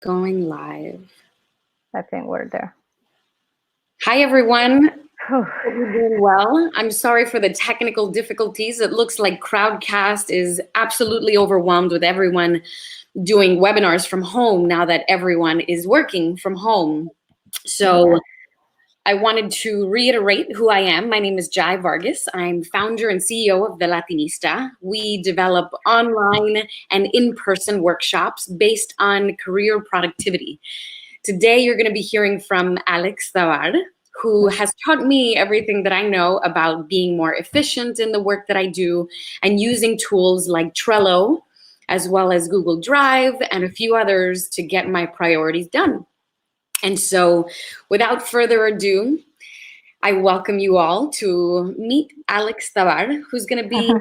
Going live. I think we're there. Hi, everyone. Hope you're doing well. I'm sorry for the technical difficulties. It looks like Crowdcast is absolutely overwhelmed with everyone doing webinars from home now that everyone is working from home. So I wanted to reiterate who I am. My name is Jai Vargas. I'm founder and CEO of the Latinista. We develop online and in-person workshops based on career productivity. Today, you're going to be hearing from Alex Tabar, who has taught me everything that I know about being more efficient in the work that I do and using tools like Trello, as well as Google Drive and a few others to get my priorities done. And so, without further ado, I welcome you all to meet Alex Tabar, who's going to be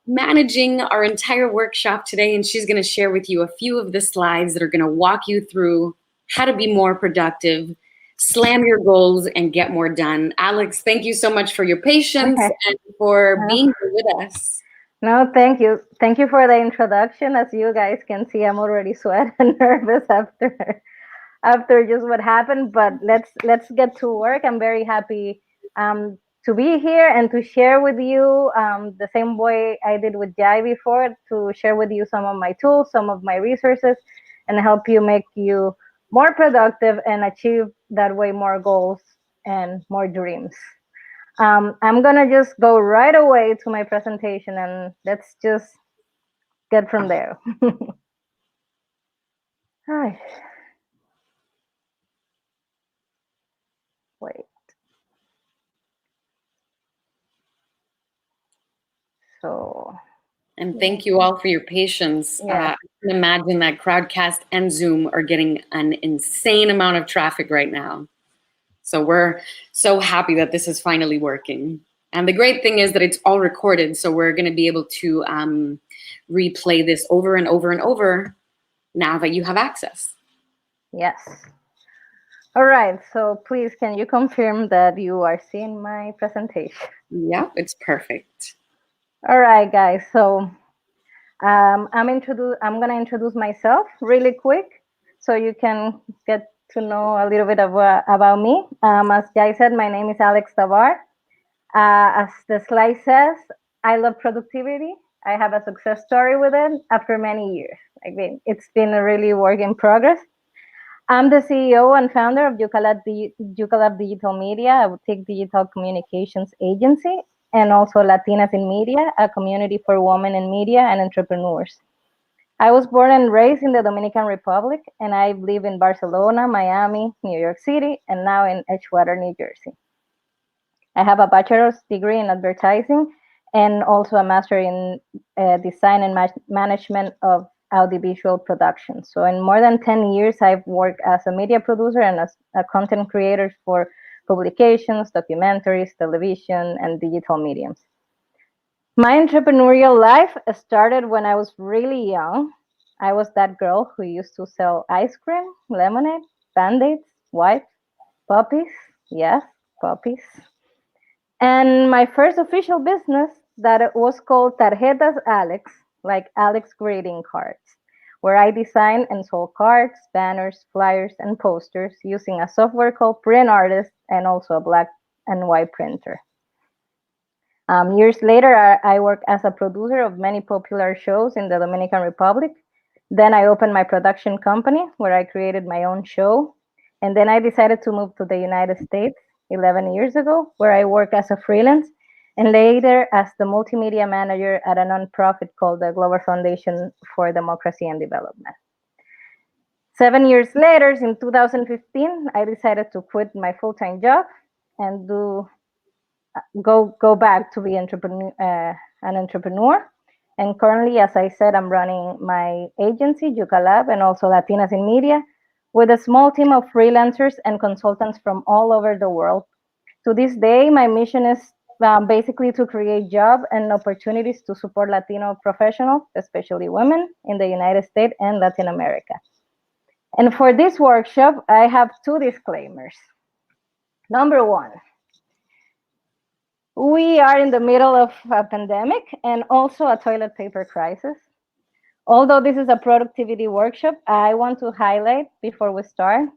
managing our entire workshop today, and she's going to share with you a few of the slides that are going to walk you through how to be more productive, slam your goals, and get more done. Alex, thank you so much for your patience and for being here with us. No, thank you. Thank you for the introduction. As you guys can see, I'm already sweating and nervous after just what happened. But let's get to work. I'm very happy to be here and to share with you the same way I did with Jai before, to share with you some of my tools, some of my resources, and help you make you more productive and achieve that way more goals and more dreams. I'm gonna just go right away to my presentation and let's just get from there. Hi. Wait. So. And thank you all for your patience. I can imagine that Crowdcast and Zoom are getting an insane amount of traffic right now. So we're so happy that this is finally working. And the great thing is that it's all recorded, so we're going to be able to replay this over and over and over now that you have access. Yes. All right, so please, can you confirm that you are seeing my presentation? Yeah, it's perfect. All right, guys, so I'm going to introduce myself really quick so you can get to know a little bit about me. As Jai said, my name is Alex Tabar. As the slide says, I love productivity. I have a success story with it after many years. I mean, it's been a really work in progress. I'm the CEO and founder of Yucalab Digital Media, a boutique digital communications agency, and also Latinas in Media, a community for women in media and entrepreneurs. I was born and raised in the Dominican Republic, and I live in Barcelona, Miami, New York City, and now in Edgewater, New Jersey. I have a bachelor's degree in advertising and also a master in design and management of audiovisual production. So in more than 10 years, I've worked as a media producer and as a content creator for publications, documentaries, television, and digital mediums. My entrepreneurial life started when I was really young. I was that girl who used to sell ice cream, lemonade, Band-Aids, wipes, puppies. Yes, puppies. And my first official business that was called Tarjetas Alex, like Alex greeting cards, where I designed and sold cards, banners, flyers, and posters using a software called Print Artist and also a black and white printer. Years later, I worked as a producer of many popular shows in the Dominican Republic. Then I opened my production company where I created my own show. And then I decided to move to the United States 11 years ago, where I work as a freelance and later as the multimedia manager at a nonprofit called the Global Foundation for Democracy and Development. 7 years later, in 2015, I decided to quit my full-time job and go back to be an entrepreneur. And currently, as I said, I'm running my agency, Yucalab, and also Latinas in Media, with a small team of freelancers and consultants from all over the world. To this day, my mission is basically to create jobs and opportunities to support Latino professionals, especially women, in the United States and Latin America. And for this workshop, I have two disclaimers. Number one, we are in the middle of a pandemic and also a toilet paper crisis. Although this is a productivity workshop, I want to highlight before we start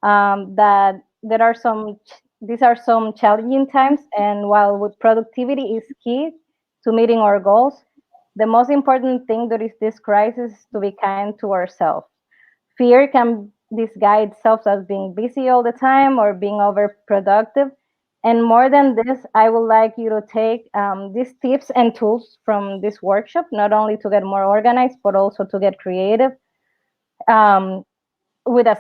that these are some challenging times, and while with productivity is key to meeting our goals, the most important thing during this crisis is to be kind to ourselves. Fear can disguise itself as being busy all the time or being overproductive. And more than this, I would like you to take these tips and tools from this workshop, not only to get more organized, but also to get creative um, with a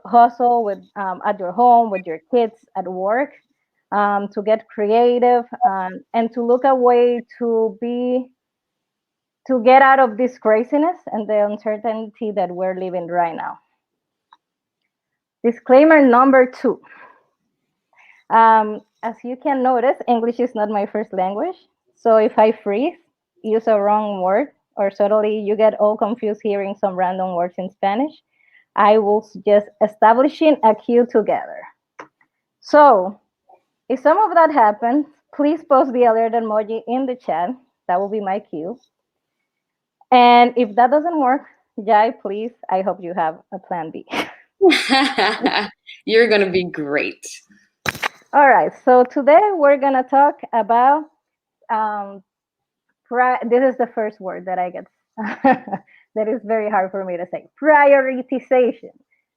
hustle, with at your home, with your kids, at work, to get creative and to look a way to get out of this craziness and the uncertainty that we're living right now. Disclaimer number 2. As you can notice, English is not my first language. So if I freeze, use a wrong word, or suddenly you get all confused hearing some random words in Spanish, I will suggest establishing a queue together. So if some of that happens, please post the alert emoji in the chat. That will be my cue. And if that doesn't work, Jai, please, I hope you have a plan B. You're going to be great. All right, so today we're going to talk about, this is the first word that I get, that is very hard for me to say, prioritization,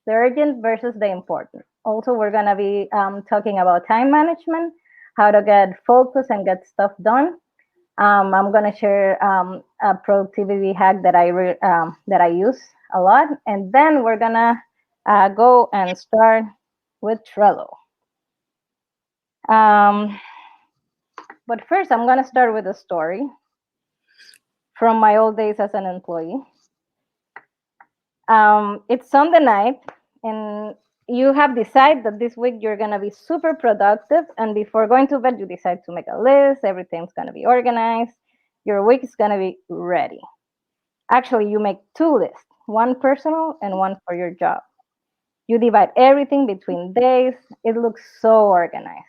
the urgent versus the important. Also, we're going to be talking about time management, how to get focused and get stuff done. I'm going to share a productivity hack that I use a lot. And then we're going to go and start with Trello. But first, I'm going to start with a story from my old days as an employee. It's Sunday night, and you have decided that this week you're going to be super productive. And before going to bed, you decide to make a list. Everything's going to be organized. Your week is going to be ready. Actually, you make 2 lists, one personal and one for your job. You divide everything between days. It looks so organized.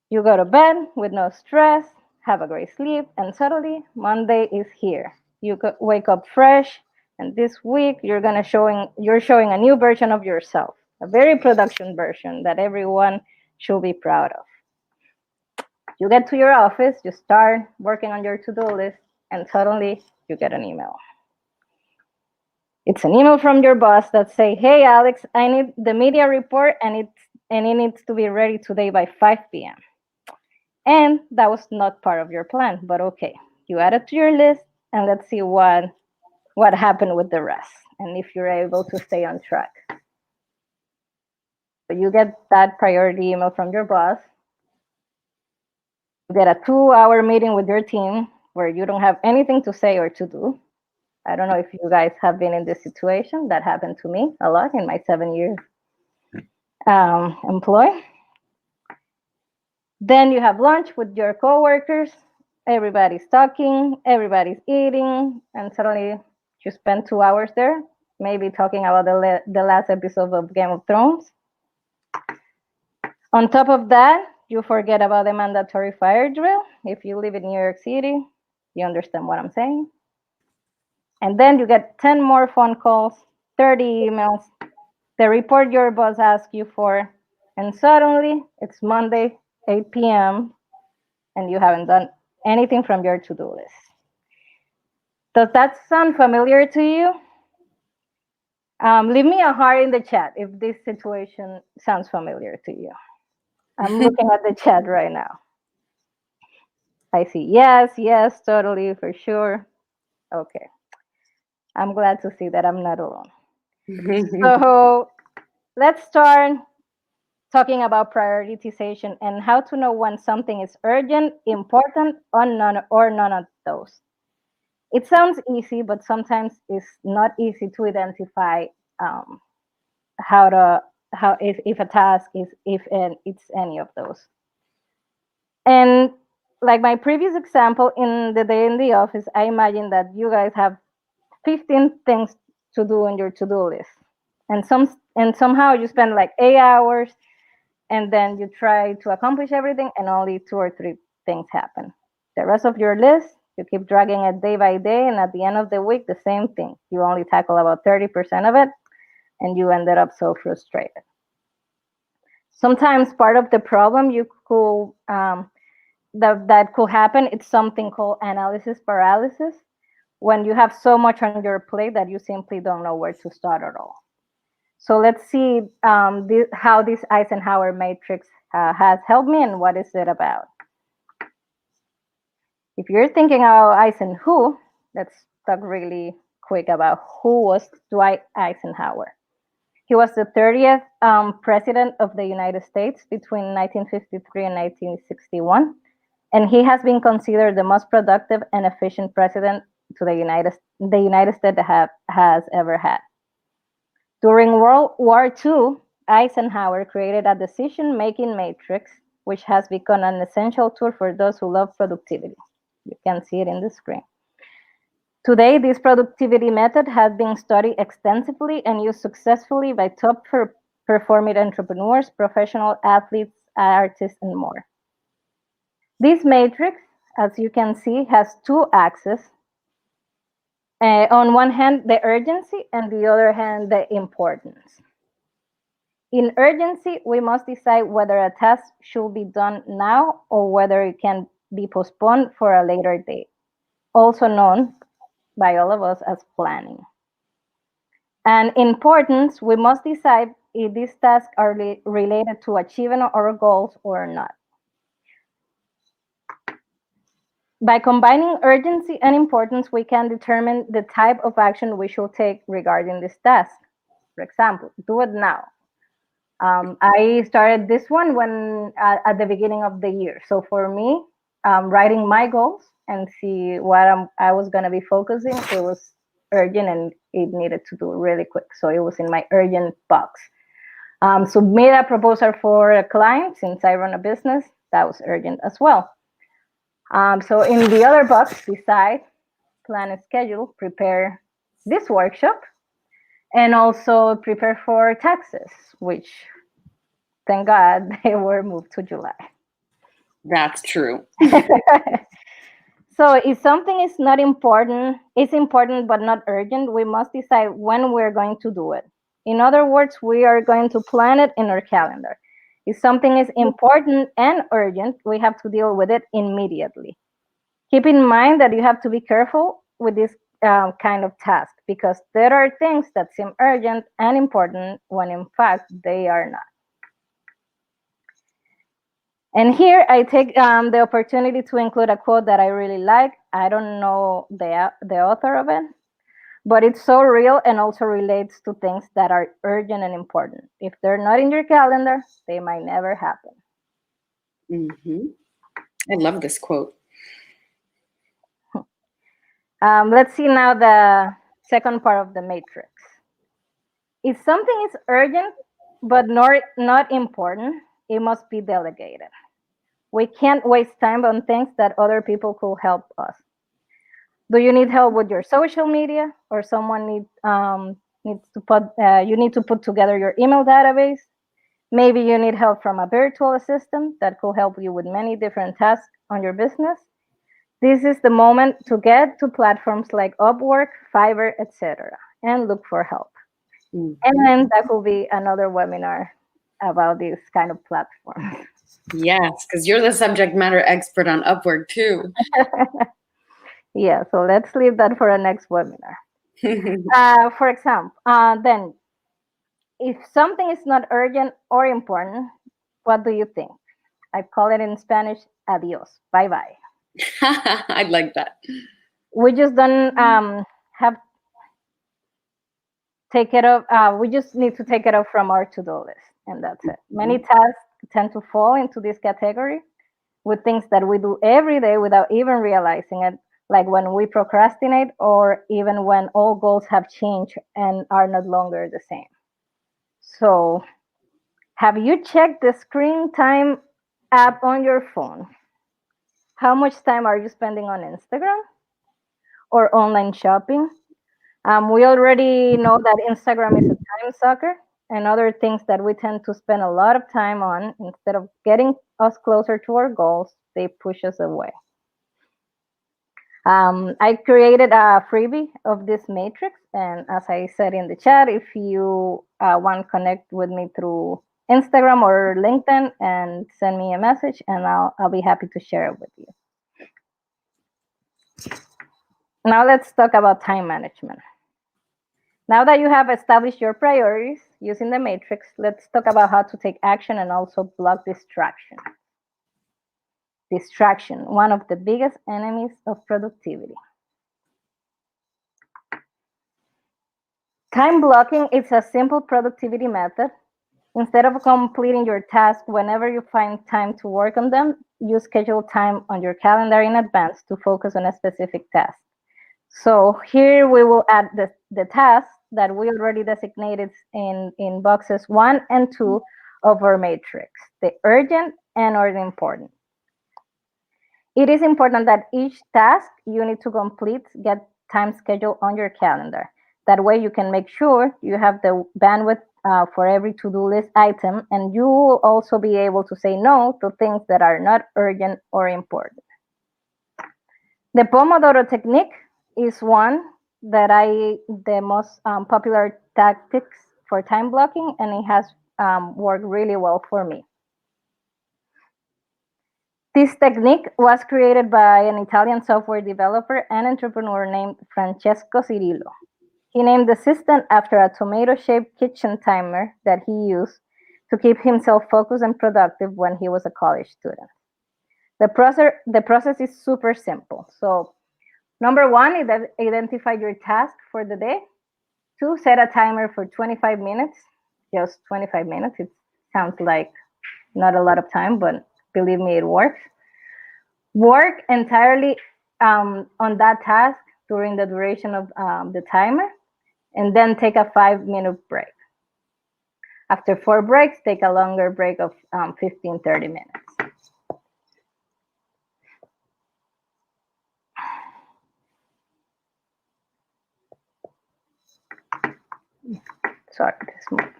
You go to bed with no stress, have a great sleep, and suddenly Monday is here. You wake up fresh, and this week you're showing a new version of yourself, a very production version that everyone should be proud of. You get to your office, you start working on your to-do list, and suddenly you get an email. It's an email from your boss that say, "Hey Alex, I need the media report and it needs to be ready today by 5 p.m." And that was not part of your plan, but okay. You add it to your list, and let's see what happened with the rest, and if you're able to stay on track. So you get that priority email from your boss. You get a 2-hour meeting with your team where you don't have anything to say or to do. I don't know if you guys have been in this situation. That happened to me a lot in my 7-year employ. Then you have lunch with your coworkers. Everybody's talking, everybody's eating, and suddenly you spend 2 hours there, maybe talking about the last episode of Game of Thrones. On top of that, you forget about the mandatory fire drill. If you live in New York City, you understand what I'm saying. And then you get 10 more phone calls, 30 emails, the report your boss asked you for, and suddenly it's Monday, 8 p.m., and you haven't done anything from your to-do list. Does that sound familiar to you? Leave me a heart in the chat if this situation sounds familiar to you. I'm looking at the chat right now. I see yes, totally, for sure. Okay. I'm glad to see that I'm not alone. So let's start talking about prioritization and how to know when something is urgent, important, or none of those. It sounds easy, but sometimes it's not easy to identify if a task is it's any of those. And like my previous example, in the day in the office, I imagine that you guys have 15 things to do on your to-do list, and somehow you spend like 8 hours, and then you try to accomplish everything, and only 2 or 3 things happen. The rest of your list You keep dragging it day by day, and at the end of the week, the same thing. You only tackle about 30% of it, and you ended up so frustrated. Sometimes part of the problem you could that could happen, it's something called analysis paralysis, when you have so much on your plate that you simply don't know where to start at all. So let's see how this Eisenhower matrix has helped me and what is it about. If you're thinking about Eisenhower, let's talk really quick about who was Dwight Eisenhower. He was the 30th president of the United States between 1953 and 1961, and he has been considered the most productive and efficient president to the United States has ever had. During World War II, Eisenhower created a decision-making matrix, which has become an essential tool for those who love productivity. You can see it in the screen. Today, this productivity method has been studied extensively and used successfully by top performing entrepreneurs, professional athletes, artists, and more. This matrix, as you can see, has two axes. On one hand, the urgency, and the other hand, the importance. In urgency, we must decide whether a task should be done now or whether it can be postponed for a later date, also known by all of us as planning. And importance, we must decide if these tasks are related to achieving our goals or not. By combining urgency and importance, we can determine the type of action we should take regarding this task. For example, do it now. I started this one when at the beginning of the year. So for me, writing my goals and see what I was going to be focusing, it was urgent and it needed to do really quick. So it was in my urgent box. Submit a proposal for a client. Since I run a business, that was urgent as well. So in the other box, decide, plan a schedule, prepare this workshop, and also prepare for taxes, which thank God they were moved to July. That's true. So if something is not important, is important but not urgent, we must decide when we're going to do it. In other words, we are going to plan it in our calendar. If something is important and urgent, we have to deal with it immediately. Keep in mind that you have to be careful with this kind of task because there are things that seem urgent and important when in fact they are not. And here I take the opportunity to include a quote that I really like. I don't know the author of it, but it's so real and also relates to things that are urgent and important. If they're not in your calendar, they might never happen. Mm-hmm. I love this quote. Let's see now the second part of the matrix. If something is urgent but not important, it must be delegated. We can't waste time on things that other people could help us. Do you need help with your social media, or someone needs to put you need to put together your email database? Maybe you need help from a virtual assistant that could help you with many different tasks on your business. This is the moment to get to platforms like Upwork, Fiverr, etc., and look for help. Mm-hmm. And then that will be another webinar about this kind of platform. Yes, because you're the subject matter expert on Upwork too. Yeah, so let's leave that for a next webinar. For example, then if something is not urgent or important, what do you think? I call it in Spanish, adios, bye-bye. I like that. We just don't have take it off. We just need to take it off from our to-do list, and that's it. Many tasks tend to fall into this category with things that we do every day without even realizing it, like when we procrastinate or even when all goals have changed and are no longer the same. So, have you checked the screen time app on your phone? How much time are you spending on Instagram or online shopping? We already know that Instagram is a time sucker, and other things that we tend to spend a lot of time on, instead of getting us closer to our goals, they push us away. I created a freebie of this matrix, and as I said in the chat, if you want to connect with me through Instagram or LinkedIn, and send me a message, and I'll be happy to share it with you. Now let's talk about time management. Now that you have established your priorities using the matrix, let's talk about how to take action and also block distraction. Distraction, one of the biggest enemies of productivity. Time blocking is a simple productivity method. Instead of completing your task whenever you find time to work on them, you schedule time on your calendar in advance to focus on a specific task. So here we will add the tasks that we already designated in boxes 1 and 2 of our matrix, the urgent and or the important. It is important that each task you need to complete get time scheduled on your calendar. That way you can make sure you have the bandwidth for every to-do list item, and you will also be able to say no to things that are not urgent or important. The Pomodoro technique is one that the most popular tactics for time blocking, and it has worked really well for me. This technique was created by an Italian software developer and entrepreneur named Francesco Cirillo. He named the system after a tomato-shaped kitchen timer that he used to keep himself focused and productive when he was a college student. The process is super simple. So, number 1, identify your task for the day. 2, set a timer for 25 minutes, just 25 minutes. It sounds like not a lot of time, but believe me, it works. Work entirely on that task during the duration of the timer, and then take a 5-minute break. After 4 breaks, take a longer break of 15, 30 minutes. Sorry, this one.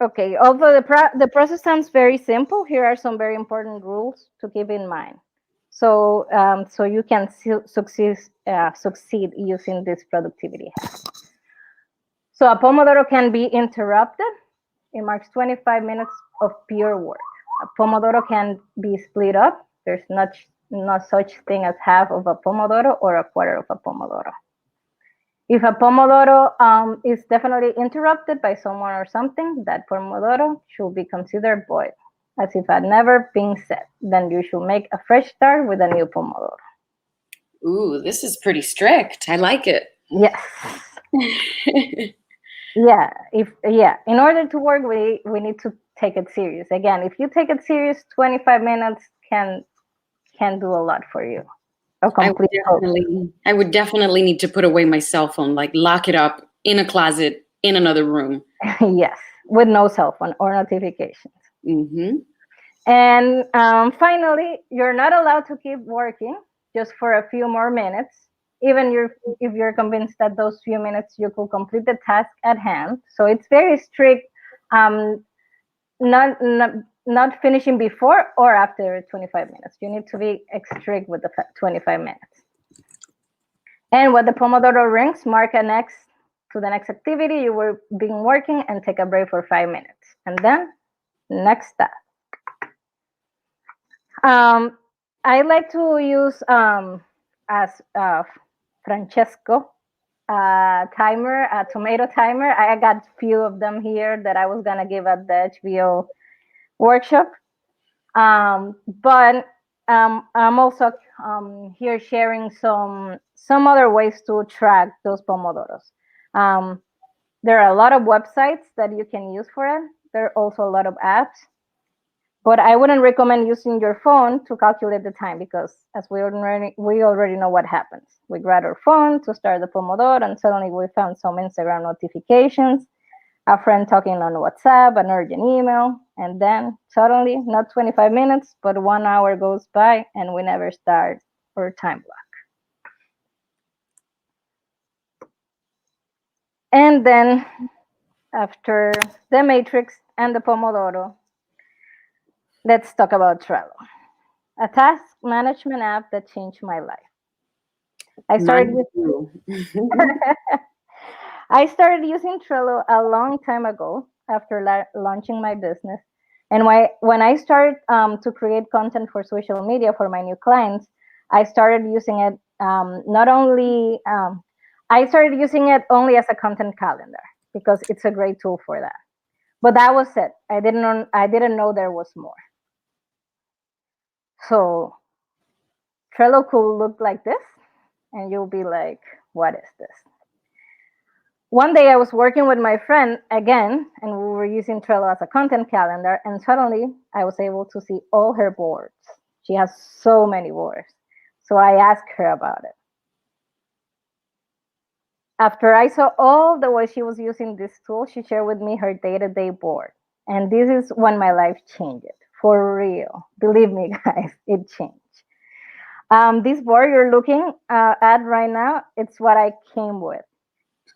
Okay, although the process sounds very simple, here are some very important rules to keep in mind. So you can succeed using this productivity hack. So a Pomodoro can be interrupted. It marks 25 minutes of pure work. A Pomodoro can be split up. There's not such thing as half of a Pomodoro or a quarter of a Pomodoro. If a Pomodoro is definitely interrupted by someone or something, that Pomodoro should be considered void, as if it had never been set. Then you should make a fresh start with a new Pomodoro. Ooh, this is pretty strict. I like it. Yes. In order to work, we need to take it serious. Again, if you take it serious, 25 minutes can do a lot for you. I would definitely need to put away my cell phone, like lock it up in a closet in another room. Yes, with no cell phone or notifications. Mm-hmm. And finally, you're not allowed to keep working just for a few more minutes, even if you're convinced that those few minutes you could complete the task at hand. So it's very strict, not finishing before or after 25 minutes. You need to be strict with the 25 minutes. And when the Pomodoro rings, mark the next activity you were been working and take a break for 5 minutes. And then next task. I like to use as Francesco timer, a tomato timer. I got a few of them here that I was gonna give at the HBO workshop. But I'm also here sharing some other ways to track those Pomodoros. There are a lot of websites that you can use for it. There are also a lot of apps. But I wouldn't recommend using your phone to calculate the time, because as we already know what happens. We grab our phone to start the Pomodoro, and suddenly we found some Instagram notifications, a friend talking on WhatsApp, an urgent email, and then suddenly, not 25 minutes, but 1 hour goes by and we never start our time block. And then after the matrix, and the Pomodoro, let's talk about Trello, a task management app that changed my life. I started Mine too. I started using Trello a long time ago after launching my business. And when I started to create content for social media for my new clients, I started using it not only, I started using it only as a content calendar because it's a great tool for that. But that was it. I didn't know there was more. So Trello could look like this, and you'll be like, what is this? One day I was working with my friend again, and we were using Trello as a content calendar, and suddenly I was able to see all her boards. She has so many boards. So I asked her about it. After I saw all the way she was using this tool, she shared with me her day-to-day board. And this is when my life changed. For real. Believe me, guys, it changed. This board you're looking at right now, it's what I came with.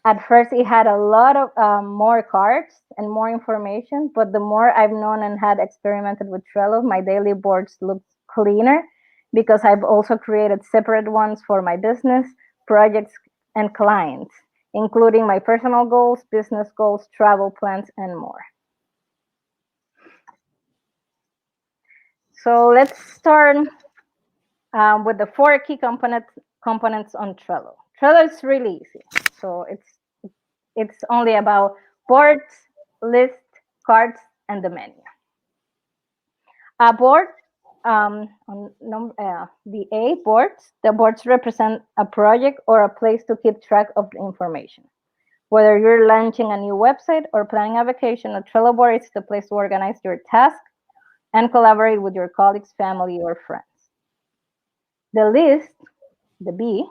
At first, it had a lot of more cards and more information, but the more I've known and had experimented with Trello, my daily boards look cleaner because I've also created separate ones for my business, projects, and clients, including my personal goals, business goals, travel plans, and more. So let's start with the 4 key components on Trello. Trello is really easy. So it's only about boards, lists, cards, and the menu. A board, the A boards, the boards represent a project or a place to keep track of the information. Whether you're launching a new website or planning a vacation, a Trello board is the place to organize your tasks and collaborate with your colleagues, family, or friends. The list, the B,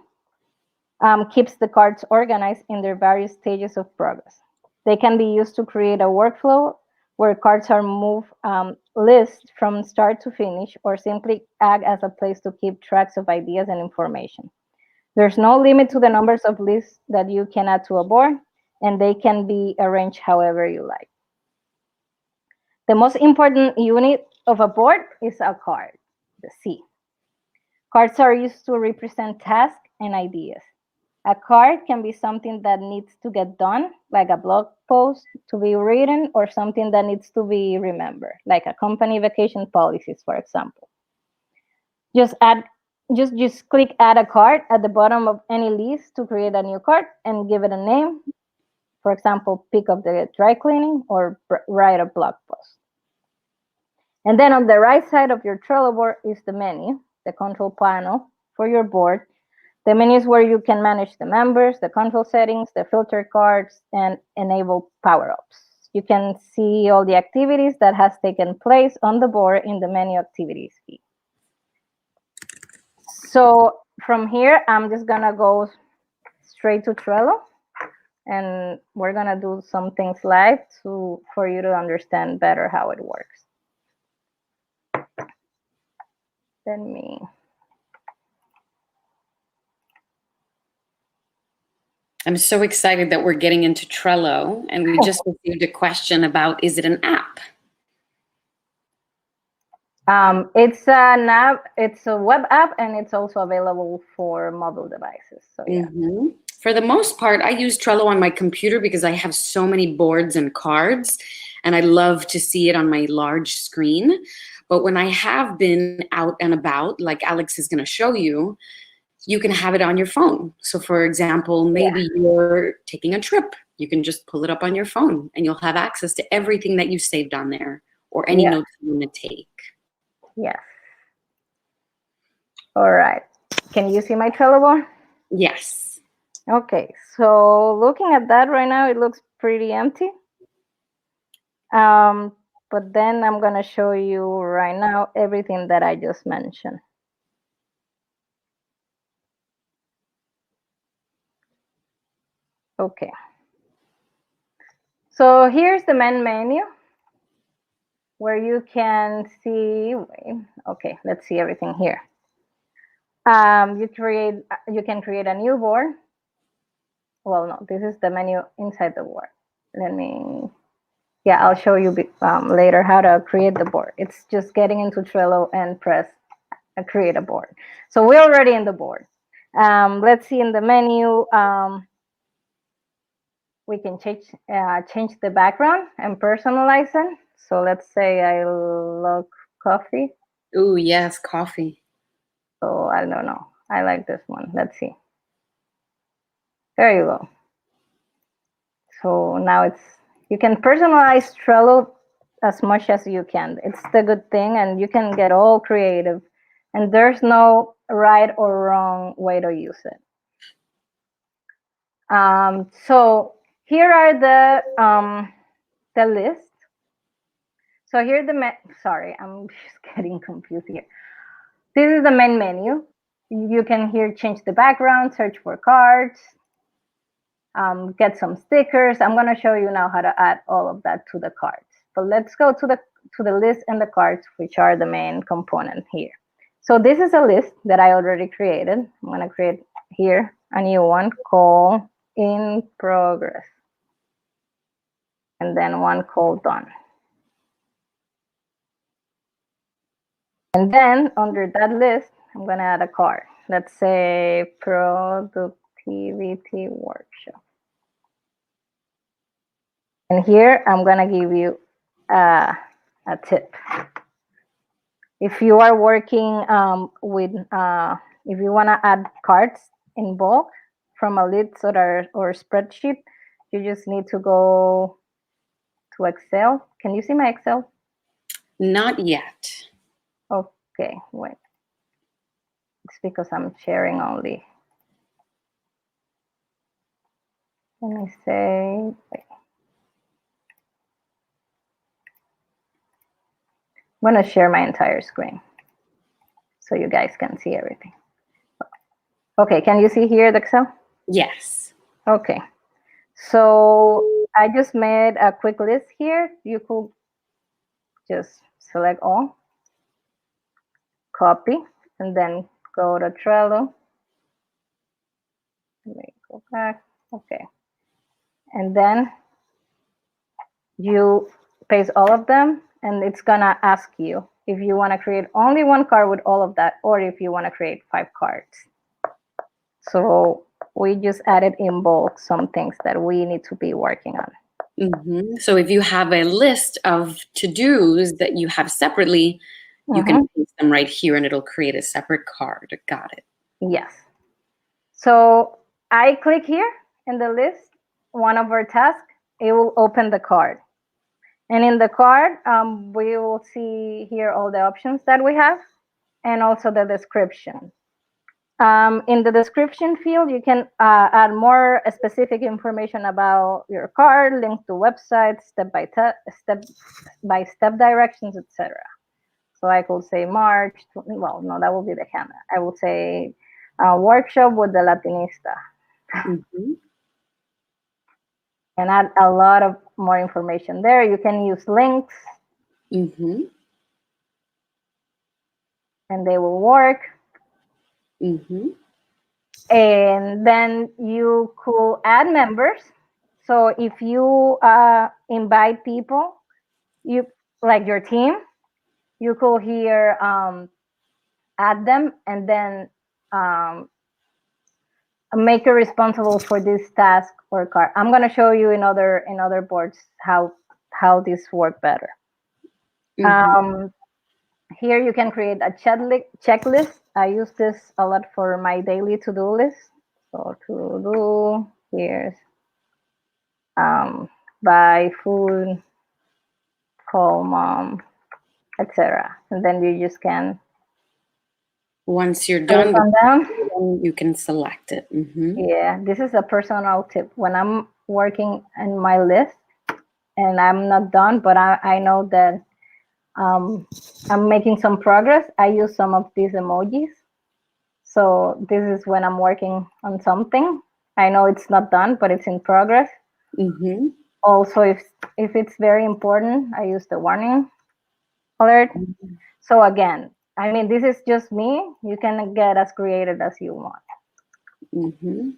keeps the cards organized in their various stages of progress. They can be used to create a workflow where cards are moved list from start to finish, or simply act as a place to keep tracks of ideas and information. There's no limit to the numbers of lists that you can add to a board, and they can be arranged however you like. The most important unit of a board is a card, the C. Cards are used to represent tasks and ideas. A card can be something that needs to get done, like a blog post to be written, or something that needs to be remembered, like a company vacation policies, for example. Just click add a card at the bottom of any list to create a new card and give it a name. For example, pick up the dry cleaning or write a blog post. And then on the right side of your Trello board is the menu, the control panel for your board. The menu is where you can manage the members, the control settings, the filter cards, and enable power-ups. You can see all the activities that has taken place on the board in the menu activities feed. So from here, I'm just gonna go straight to Trello, and we're gonna do some things live for you to understand better how it works. Let me. I'm so excited that we're getting into Trello, and we just received a question about, is it an app? It's an app. It's a web app, and it's also available for mobile devices. So yeah. Mm-hmm. For the most part, I use Trello on my computer because I have so many boards and cards, and I love to see it on my large screen. But when I have been out and about, like Alex is going to show you, you can have it on your phone. So for example, maybe you're taking a trip. You can just pull it up on your phone, and you'll have access to everything that you saved on there, or any notes you want to take. Yes. All right. Can you see my Trello board? Yes. Okay. So looking at that right now, it looks pretty empty. But then I'm going to show you right now everything that I just mentioned. Okay. So here's the main menu where you can see, okay, let's see everything here. You can create a new board. Well, no, this is the menu inside the board. Let me Yeah, I'll show you later how to create the board. It's just getting into Trello and press create a board. So we're already in the board. Let's see in the menu. We can change the background and personalize it. So let's say I love coffee. Ooh, yes, coffee. So I don't know. I like this one. Let's see. There you go. So now you can personalize Trello as much as you can. It's the good thing, and you can get all creative. And there's no right or wrong way to use it. So here are the list. So here's sorry, I'm just getting confused here. This is the main menu. You can here change the background, search for cards, get some stickers. I'm going to show you now how to add all of that to the cards. But let's go to the list and the cards, which are the main component here. So this is a list that I already created. I'm going to create here a new one called in progress, and then one called done. And then under that list, I'm going to add a card. Let's say productivity workshop. And here I'm going to give you a tip. If you are working if you want to add cards in bulk from a list or spreadsheet, you just need to go to Excel. Can you see my Excel? Not yet. Okay, wait. It's because I'm sharing only. Let me say, wait. I'm going to share my entire screen so you guys can see everything. Okay, can you see here the Excel? Yes. Okay, so I just made a quick list here. You could just select all, copy, and then go to Trello. Let me go back. Okay, and then you paste all of them, and it's gonna ask you if you want to create only one card with all of that, or if you want to create 5 cards. So we just added in bulk some things that we need to be working on. Mm-hmm. So if you have a list of to-dos that you have separately, you can paste them right here and it'll create a separate card. Got it. Yes. So I click here in the list, one of our tasks, it will open the card. And in the card, we will see here all the options that we have and also the description. In the description field, you can add more specific information about your card, link to websites, step-by-step directions, etc. So I could say March, well, no, that will be the camera. I will say workshop with the Latinista. Mm-hmm. And add a lot of more information there. You can use links. Mm-hmm. And they will work. Mm-hmm. And then you could add members. So if you invite people, you like your team, you could here add them and then make you responsible for this task or card. I'm going to show you in other boards how this work better. Mm-hmm. Here you can create a checklist. I use this a lot for my daily to-do list. So to-do, here's buy food, call mom, etc. And then you just can. Once you're done, you can select it. Mm-hmm. Yeah, this is a personal tip. When I'm working in my list and I'm not done, but I know that I'm making some progress, I use some of these emojis. So this is when I'm working on something. I know it's not done, but it's in progress. Mm-hmm. Also, if it's very important, I use the warning alert. Mm-hmm. So again, I mean, this is just me. You can get as creative as you want. Mm-hmm.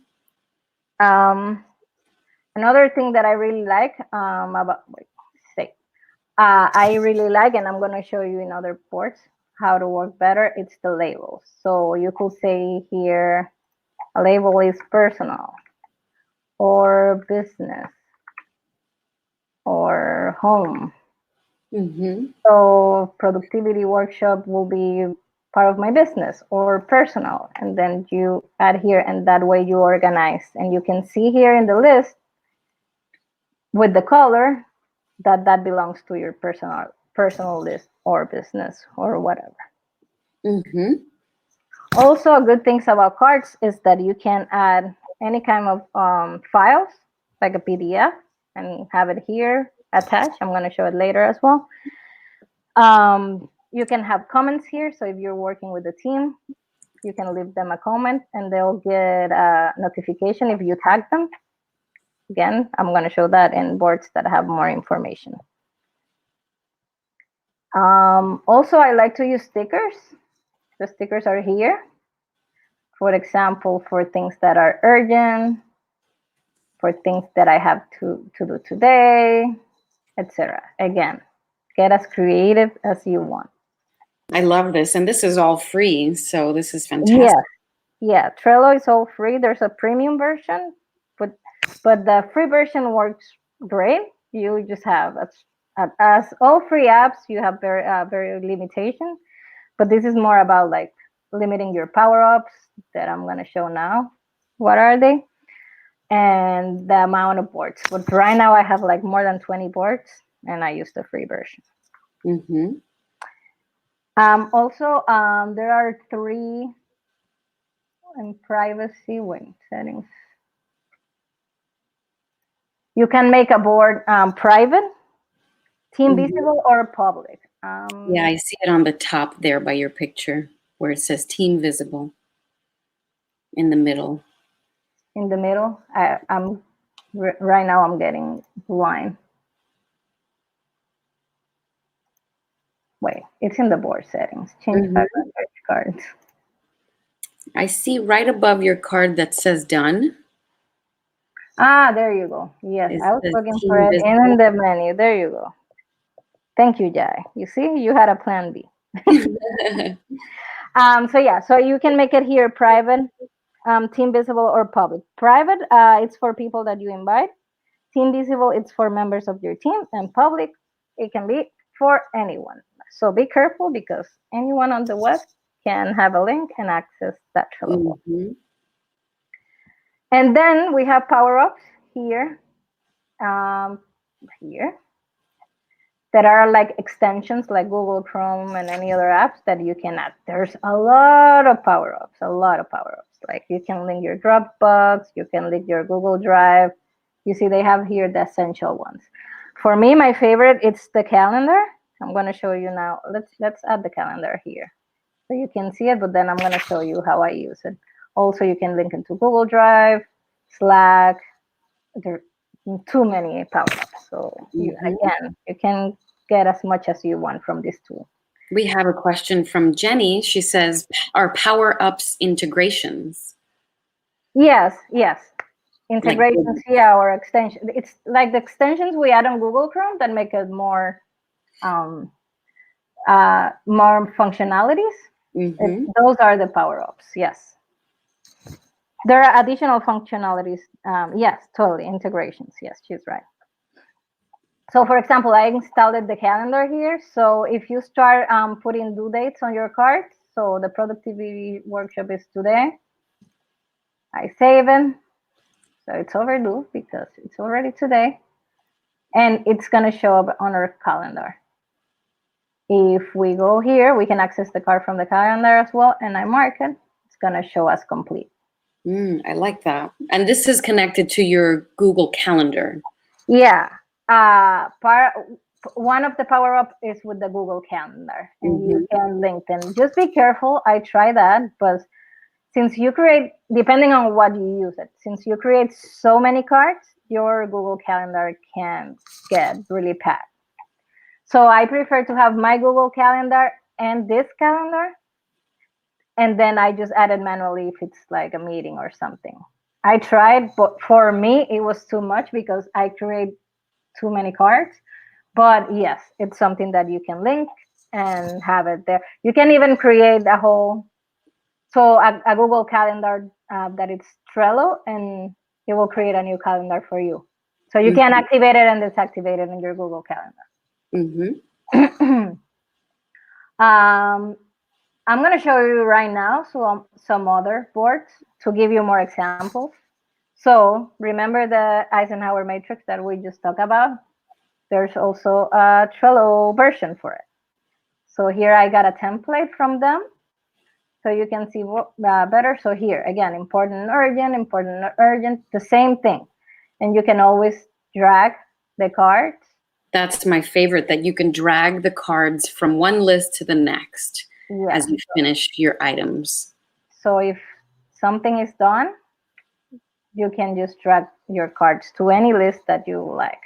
Another thing that I really like about I really like, and I'm going to show you in other boards how to work better. It's the labels. So you could say here, a label is personal or business or home. So productivity workshop will be part of my business or personal. And then you add here, and that way you organize. And you can see here in the list with the color that belongs to your personal list or business or whatever. Also, good things about cards is that you can add any kind of files, like a PDF, and have it here attached. I'm going to show it later as well. You can have comments here. So if you're working with the team, you can leave them a comment and they'll get a notification if you tag them. Again, I'm going to show that in boards that have more information. Also, I like to use stickers. The stickers are here. For example, for things that are urgent, for things that I have to do today, etc. Again, get as creative as you want. I love this. And this is all free. So this is fantastic. Yeah, Trello is all free. There's a premium version, but the free version works great. You just have, as all free apps, you have very limitation. But this is more about like limiting your power-ups that I'm going to show now. What are they? And the amount of boards. But right now I have like more than 20 boards and I use the free version. Also, there are 3 in privacy settings. You can make a board private, team visible, or public. Yeah, I see it on the top there by your picture where it says team visible in the middle. In the middle, right now I'm getting blind. Wait, it's in the board settings. Change background cards. I see right above your card that says done. Ah, there you go. Yes, I was looking for it in the menu. There you go. Thank you, Jai. You see, you had a plan B. So yeah, so you can make it here private, team visible, or public. Private, it's for people that you invite. Team visible, it's for members of your team. And public, it can be for anyone. So be careful because anyone on the web can have a link and access that Trello. And then we have power-ups here, that are like extensions like Google Chrome and any other apps that you can add. There's a lot of power-ups. Like you can link your Dropbox, you can link your Google Drive. You see they have here the essential ones. For me, my favorite, it's the calendar. I'm going to show you now. Let's add the calendar here. So you can see it, but then I'm going to show you how I use it. Also, you can link into Google Drive, Slack. There are too many power-ups. So again, you can get as much as you want from this tool. We have a question from Jenny. She says, are power-ups integrations? Yes. Integrations, yeah, or extension. It's like the extensions we add on Google Chrome that make it more functionalities. Those are the power-ups, yes. There are additional functionalities. Yes, totally. Integrations. Yes, she's right. So, for example, I installed the calendar here. So if you start putting due dates on your card, so the productivity workshop is today, I save it. So it's overdue because it's already today. And it's going to show up on our calendar. If we go here, we can access the card from the calendar as well. And I mark it. It's going to show us complete. I like that. And this is connected to your Google Calendar. Yeah. One of the power-up is with the Google Calendar. And you can link them. Just be careful. I try that. But since you create, depending on what you use it, since you create so many cards, your Google Calendar can get really packed. So I prefer to have my Google Calendar and this calendar. And then I just add it manually if it's like a meeting or something. I tried, but for me, it was too much because I create too many cards. But yes, it's something that you can link and have it there. You can even create a whole, so a Google Calendar that it's Trello, and it will create a new calendar for you. So you can activate it and disactivate it in your Google Calendar. I'm going to show you right now some other boards to give you more examples. So remember the Eisenhower matrix that we just talked about? There's also a Trello version for it. So here I got a template from them, so you can see better. So here, again, important, urgent, the same thing. And you can always drag the cards. That's my favorite, that you can drag the cards from one list to the next as you finish your items. So if something is done, you can just drag your cards to any list that you like.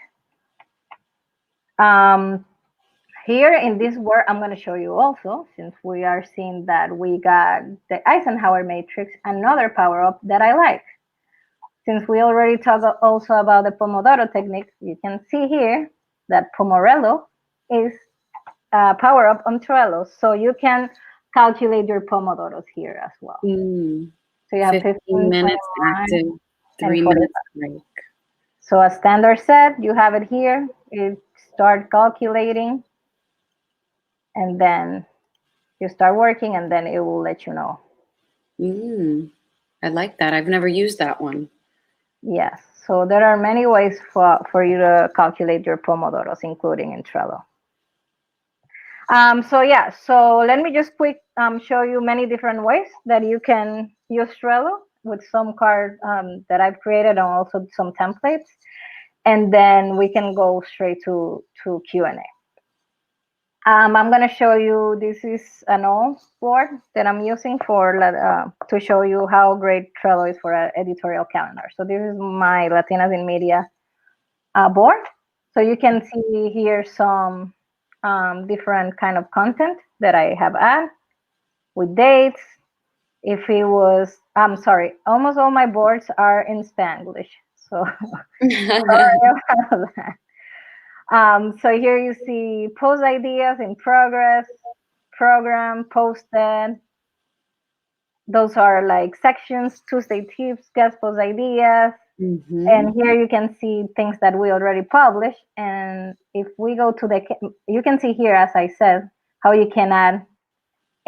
Here in this work, I'm going to show you also, since we are seeing that we got the Eisenhower matrix, another power-up that I like. Since we already talked also about the Pomodoro technique, you can see here that Pomorello is a power-up on Trello. So you can calculate your Pomodoros here as well. So you have 15 minutes active, 3 minutes break. So a standard set, you have it here. You start calculating, and then you start working, and then it will let you know. I like that. I've never used that one. Yes. So there are many ways for you to calculate your Pomodoros, including in Trello. So let me just show you many different ways that you can use Trello with some cards that I've created, and also some templates. And then we can go straight to Q&A. I'm going to show you, this is an old board that I'm using to show you how great Trello is for an editorial calendar. So this is my Latinas in Media board. So you can see here some different kind of content that I have added with dates. If it was, I'm sorry, almost all my boards are in Spanglish. So sorry about that. So here you see post ideas in progress, program, posted. Those are like sections, Tuesday tips, guest post ideas. And here you can see things that we already published. And if we go to you can see here, as I said, how you can add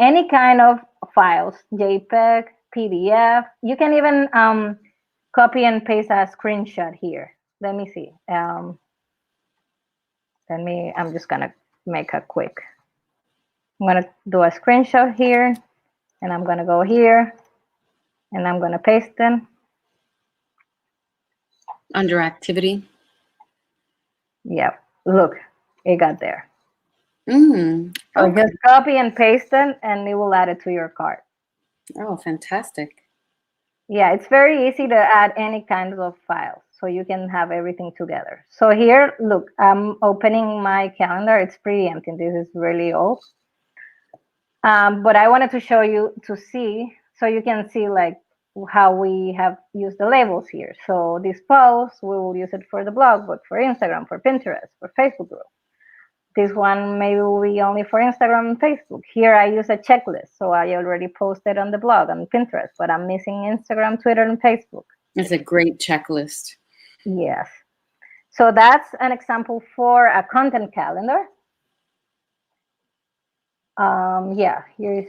any kind of files, JPEG, PDF. You can even copy and paste a screenshot here. Let me see. I'm just gonna make a quick. I'm gonna do a screenshot here, and I'm gonna go here, and I'm gonna paste them. Under activity. Yep, look, it got there. Okay. So just copy and paste them, and it will add it to your card. Oh, fantastic. Yeah, it's very easy to add any kind of files, so you can have everything together. So here, look, I'm opening my calendar. It's pretty empty. This is really old. But I wanted to show you to see, so you can see like how we have used the labels here. So this post, we will use it for the blog, but for Instagram, for Pinterest, for Facebook group. This one maybe will be only for Instagram and Facebook. Here I use a checklist. So I already posted on the blog on Pinterest, but I'm missing Instagram, Twitter, and Facebook. It's a great checklist. Yes. So that's an example for a content calendar. Yeah, here's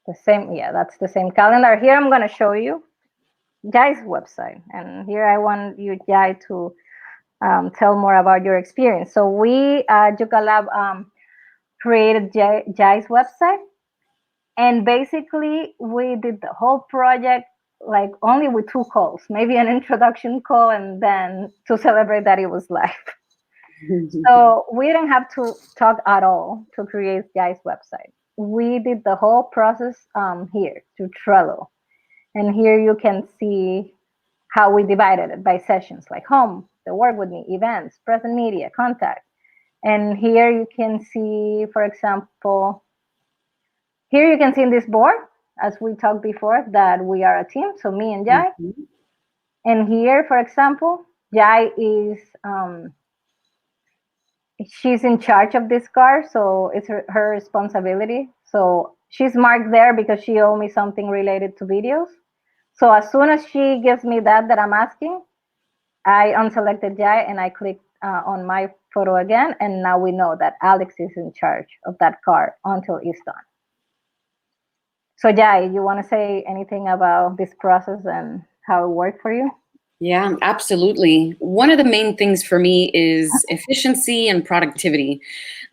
the same. Yeah, that's the same calendar. Here I'm going to show you Jai's website. And here I want you, Jai, to tell more about your experience. So we at Yucalab created Jai's website. And basically, we did the whole project like only with 2 calls, maybe an introduction call, and then to celebrate that it was live. So we didn't have to talk at all to create Jai's website. We did the whole process here to Trello. And here you can see how we divided it by sessions, like home, the work with me, events, present media, contact. And here you can see, for example, here you can see in this board, as we talked before, that we are a team, so me and Jai. And here, for example, Jai is she's in charge of this card, so it's her responsibility. So she's marked there because she owed me something related to videos. So as soon as she gives me that I'm asking, I unselected Jai and I clicked on my photo again, and now we know that Alex is in charge of that card until it's done. So Jai, you want to say anything about this process and how it worked for you? Yeah, absolutely. One of the main things for me is efficiency and productivity.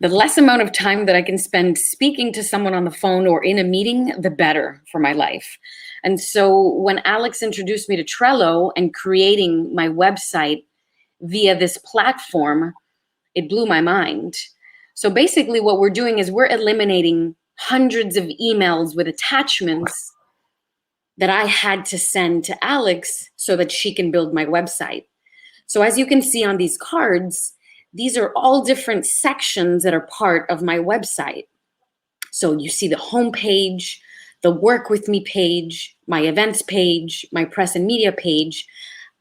The less amount of time that I can spend speaking to someone on the phone or in a meeting, the better for my life. And so when Alex introduced me to Trello and creating my website via this platform, it blew my mind. So basically what we're doing is we're eliminating hundreds of emails with attachments that I had to send to Alex so that she can build my website. So as you can see on these cards, these are all different sections that are part of my website. So you see the home page, the work with me page, my events page, my press and media page.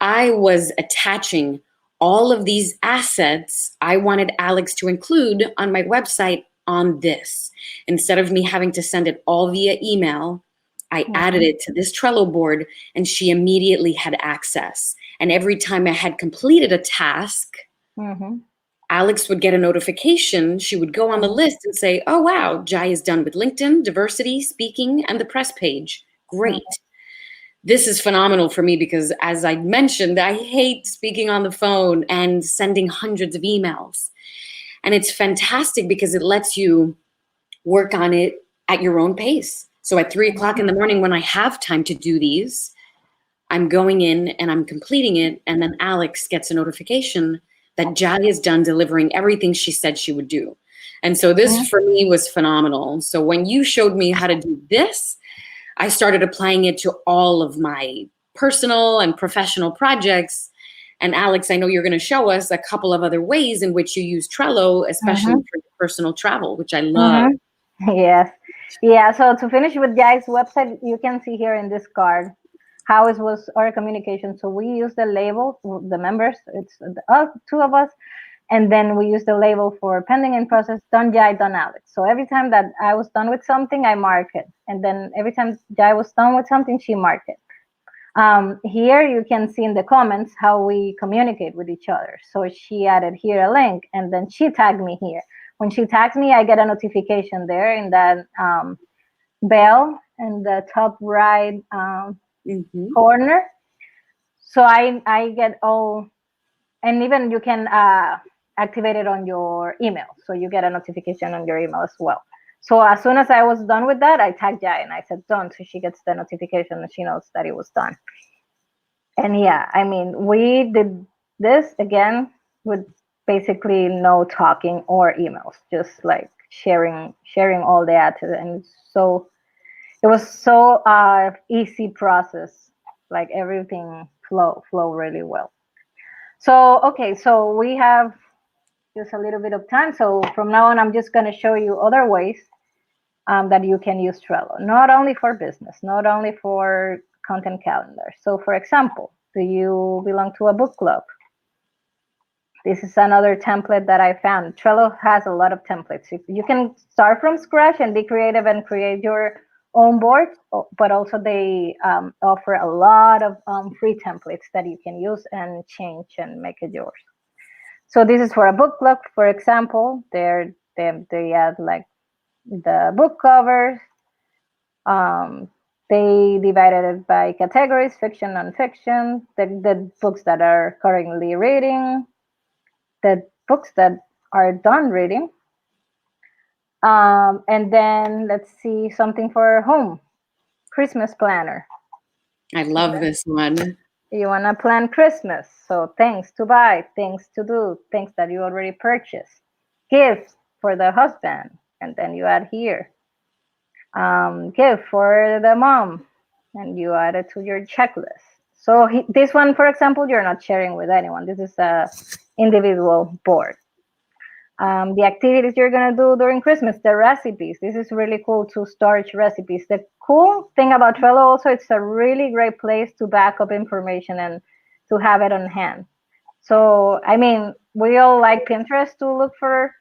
I was attaching all of these assets I wanted Alex to include on my website on this. Instead of me having to send it all via email, I added it to this Trello board and she immediately had access. And every time I had completed a task, Alex would get a notification. She would go on the list and say, oh, wow, Jai is done with LinkedIn, diversity, speaking, and the press page. Great. This is phenomenal for me because, as I mentioned, I hate speaking on the phone and sending hundreds of emails. And it's fantastic because it lets you work on it at your own pace. So at 3 o'clock in the morning when I have time to do these, I'm going in and I'm completing it. And then Alex gets a notification that Jai is done delivering everything she said she would do. And so this for me was phenomenal. So when you showed me how to do this, I started applying it to all of my personal and professional projects. And Alex, I know you're going to show us a couple of other ways in which you use Trello, especially for your personal travel, which I love. Yes. Yeah, so to finish with Jai's website, you can see here in this card how it was our communication. So we use the label, the members, it's two of us, and then we use the label for pending in process, done Jai, done Alex. So every time that I was done with something, I mark it. And then every time Jai was done with something, she marked it. Here you can see in the comments how we communicate with each other. So she added here a link and then she tagged me here. When she tags me, I get a notification there in that bell in the top right corner. So I get all, and even you can activate it on your email. So you get a notification on your email as well. So as soon as I was done with that, I tagged Jai and I said done. So she gets the notification and she knows that it was done. And yeah, I mean, we did this again with basically no talking or emails, just like sharing all the assets. And so it was so easy process, like everything flow really well. So okay, so we have just a little bit of time. So from now on, I'm just going to show you other ways that you can use Trello, not only for business, not only for content calendar. So for example, do you belong to a book club? This is another template that I found. Trello has a lot of templates. You can start from scratch and be creative and create your own board, but also they offer a lot of free templates that you can use and change and make it yours. So this is for a book club, for example. They add like the book covers. They divided it by categories: fiction, nonfiction, the books that are currently reading, the books that are done reading. And then let's see something for home. Christmas planner. I love this one. You want to plan Christmas. So things to buy, things to do, things that you already purchased. Gifts for the husband. And then you add here. Gift for the mom. And you add it to your checklist. So this one, for example, you're not sharing with anyone. This is a individual board. The activities you're going to do during Christmas, the recipes. This is really cool to storage recipes. The cool thing about Trello also, it's a really great place to back up information and to have it on hand. So, I mean, we all like Pinterest to look for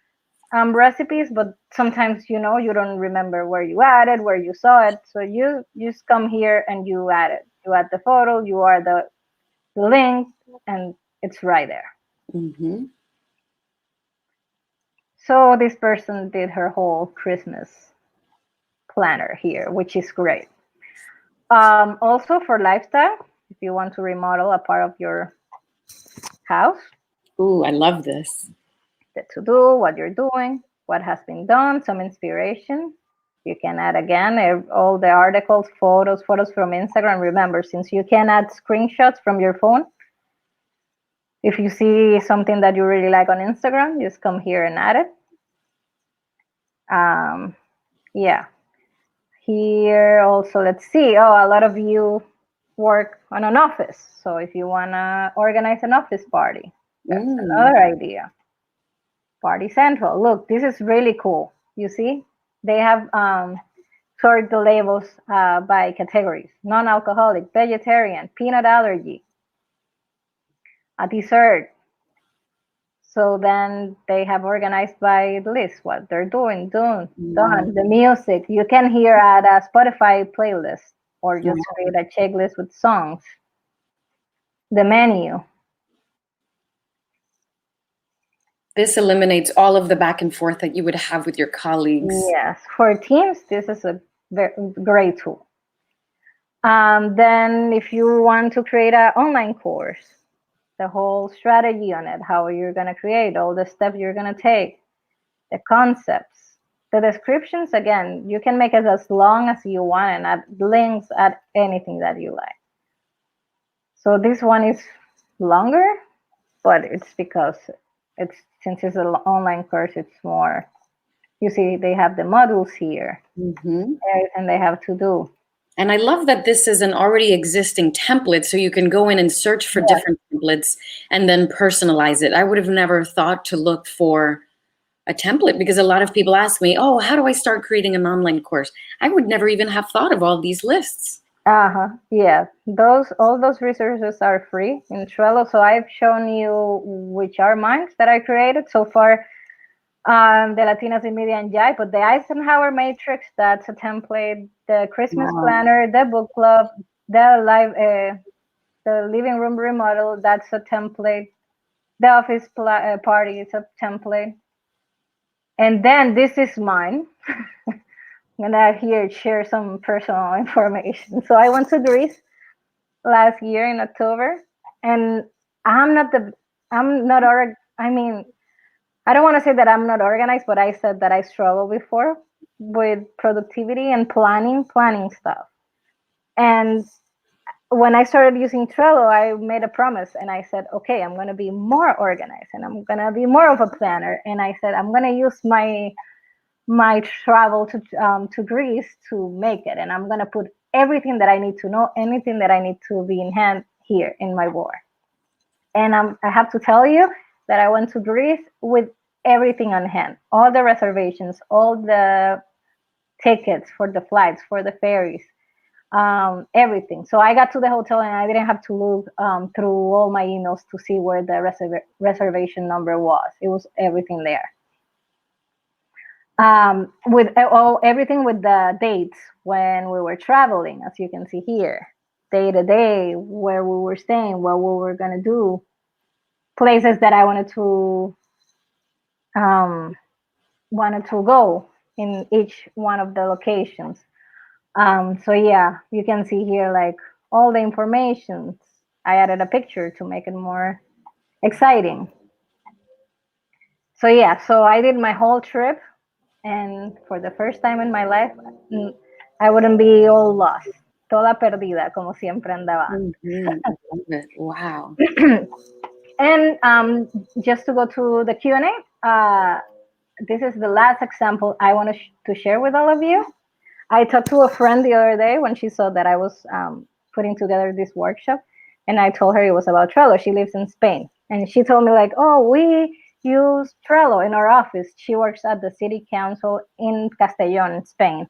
recipes, but sometimes, you don't remember where you added, where you saw it. So you just come here and you add it. You add the photo, you add the link, and it's right there. Mm-hmm. So this person did her whole Christmas planner here, which is great. Also for lifestyle, if you want to remodel a part of your house, Ooh, I love this. the to do, what you're doing, what has been done, some inspiration. You can add again all the articles, photos from Instagram. Remember, since you can add screenshots from your phone, if you see something that you really like on Instagram, just come here and add it. Yeah. Here also, let's see. Oh, a lot of you work on an office. So if you want to organize an office party, that's another idea. Party Central. Look, this is really cool. You see, they have sort the labels by categories: non-alcoholic, vegetarian, peanut allergy, a dessert. So then they have organized by the list what they're done. The music you can hear at a Spotify playlist or just create a checklist with songs. The menu. This eliminates all of the back and forth that you would have with your colleagues. Yes, for teams, this is a very great tool. Then if you want to create an online course, the whole strategy on it, how you're going to create, all the steps you're going to take, the concepts, the descriptions, again, you can make it as long as you want and add links, add anything that you like. So this one is longer, but it's because since it's an online course, it's more, you see, they have the modules here, everything they have to do. And I love that this is an already existing template, so you can go in and search for different templates and then personalize it. I would have never thought to look for a template because a lot of people ask me, oh, how do I start creating an online course? I would never even have thought of all these lists. Yeah, all those resources are free in Trello. So I've shown you which are mine that I created so far. The Latinas in Media and Jai, but the Eisenhower Matrix, that's a template. The Christmas planner, the book club, the living room remodel, that's a template. The office party is a template. And then this is mine. I'm gonna here share some personal information. So I went to Greece last year in October, and I mean, I don't want to say that I'm not organized, but I said that I struggled before with productivity and planning stuff. And when I started using Trello, I made a promise and I said, okay, I'm going to be more organized and I'm going to be more of a planner. And I said, I'm going to use my travel to Greece to make it. And I'm going to put everything that I need to know, anything that I need to be in hand here in my board. And I have to tell you that I went to Greece with everything on hand, all the reservations, all the tickets for the flights, for the ferries, everything. So I got to the hotel and I didn't have to look through all my emails to see where the reservation number was. It was everything there. With everything with the dates when we were traveling, as you can see here, day to day, where we were staying, what we were going to do, places that I wanted to go in each one of the locations. So yeah, you can see here like all the information. I added a picture to make it more exciting. So yeah, so I did my whole trip, and for the first time in my life, I wouldn't be all lost. Toda perdida, como siempre andaba. Wow. And just to go to the Q&A, this is the last example I want to share with all of you. I talked to a friend the other day when she saw that I was putting together this workshop, and I told her it was about Trello. She lives in Spain, and she told me like, oh, we use Trello in our office. She works at the city council in Castellón, Spain.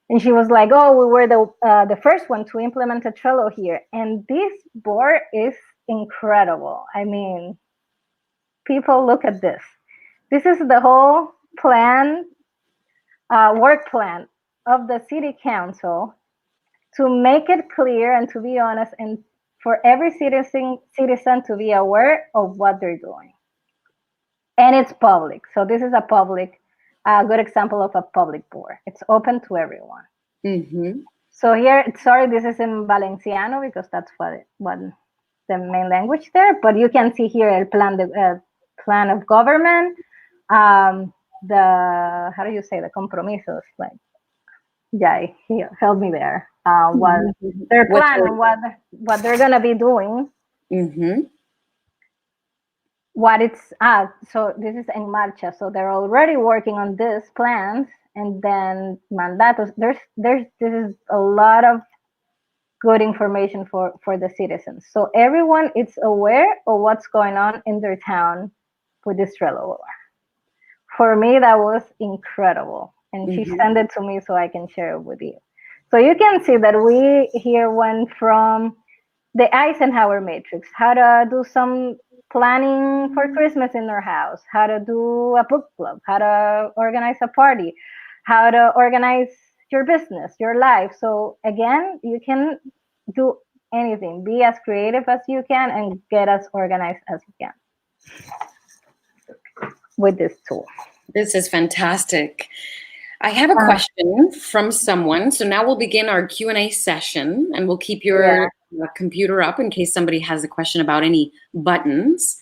And she was like, oh, we were the first one to implement a Trello here. And this board is incredible. I mean, people, look at this. This is the whole plan, work plan of the city council to make it clear and to be honest, and for every citizen to be aware of what they're doing. And it's public. So this is a good example of a public board. It's open to everyone. Mm-hmm. So here, sorry, this is in Valenciano because that's what the main language there. But you can see here a plan of government. How do you say, the compromisos? Like, yeah, he helped me there. What their plan, what they're gonna be doing. Mm-hmm. What it's so this is en marcha. So they're already working on this plans, and then mandatos. This is a lot of good information for the citizens. So everyone is aware of what's going on in their town with this Trello board. For me, that was incredible. And she sent it to me so I can share it with you. So you can see that we here went from the Eisenhower matrix, how to do some planning for Christmas in our house, how to do a book club, how to organize a party, how to organize your business, your life. So again, you can do anything, be as creative as you can and get as organized as you can with this tool. This is fantastic. I have a question from someone. So now we'll begin our Q&A session, and we'll keep your computer up in case somebody has a question about any buttons.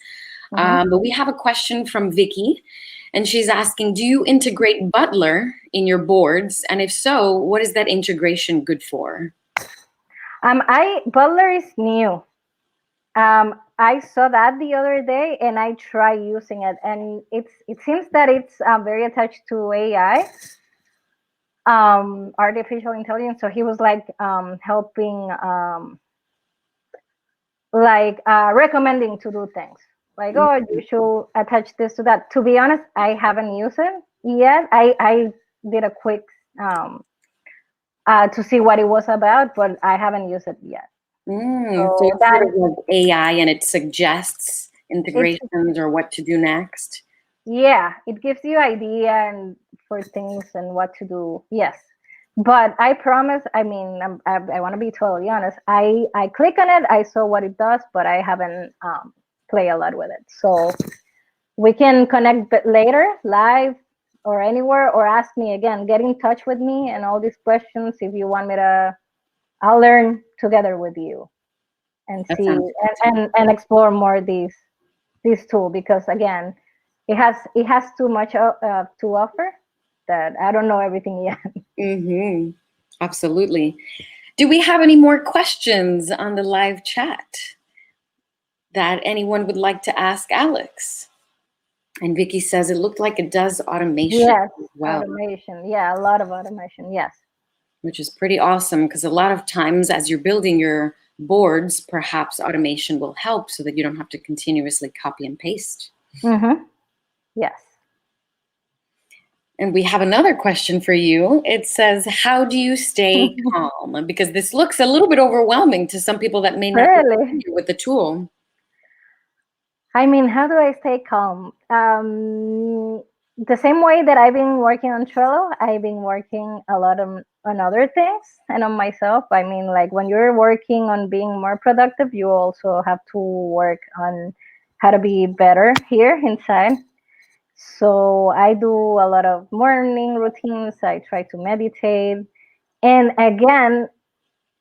But we have a question from Vicky, and she's asking, do you integrate Butler in your boards? And if so, what is that integration good for? Butler is new. I saw that the other day and I tried using it, and it seems that it's very attached to AI, artificial intelligence. So he was like helping, recommending to do things like, oh, you should attach this to that. To be honest, I haven't used it yet. I did a quick to see what it was about, but I haven't used it yet. So it's sort of like AI, and it suggests integrations or what to do next. Yeah, it gives you idea and for things and what to do. Yes, but I promise. I mean, I want to be totally honest. I click on it. I saw what it does, but I haven't play a lot with it. So we can connect later, live or anywhere, or ask me again. Get in touch with me and all these questions if you want me to. I'll learn together with you and see and explore more this tool, because again, it has too much to offer that I don't know everything yet. Absolutely. Do we have any more questions on the live chat that anyone would like to ask Alex? And Vicky says it looked like it does automation yes, as well. Automation. Yeah, a lot of automation. Yes. Which is pretty awesome, because a lot of times as you're building your boards, perhaps automation will help so that you don't have to continuously copy and paste. Yes. And we have another question for you. It says, how do you stay calm? Because this looks a little bit overwhelming to some people that may not be familiar with the tool. I mean, how do I stay calm? The same way that I've been working on Trello, I've been working a lot on other things and on myself. I mean, like when you're working on being more productive, you also have to work on how to be better here inside. So I do a lot of morning routines. I try to meditate. And again,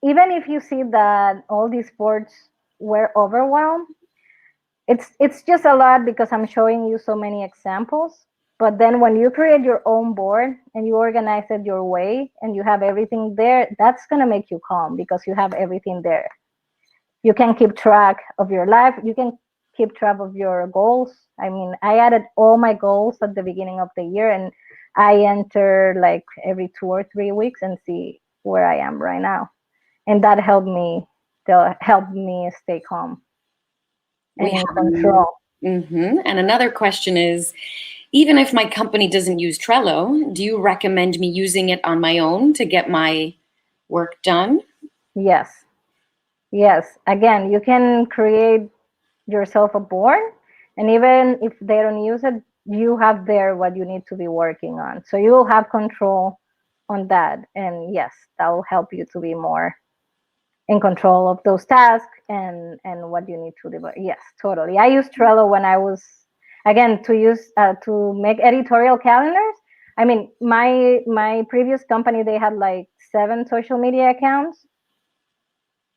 even if you see that all these boards were overwhelmed, it's just a lot because I'm showing you so many examples. But then when you create your own board and you organize it your way and you have everything there, that's going to make you calm because you have everything there. You can keep track of your life. You can keep track of your goals. I mean, I added all my goals at the beginning of the year, and I enter like every 2 or 3 weeks and see where I am right now. And that helped me stay calm and in control. And another question is, even if my company doesn't use Trello, do you recommend me using it on my own to get my work done? Yes. Yes. Again, you can create yourself a board, and even if they don't use it, you have there what you need to be working on. So you will have control on that. And yes, that will help you to be more in control of those tasks and what you need to do. Yes, totally. I used Trello when I was, again, to use to make editorial calendars. I mean, my previous company, they had like 7 social media accounts,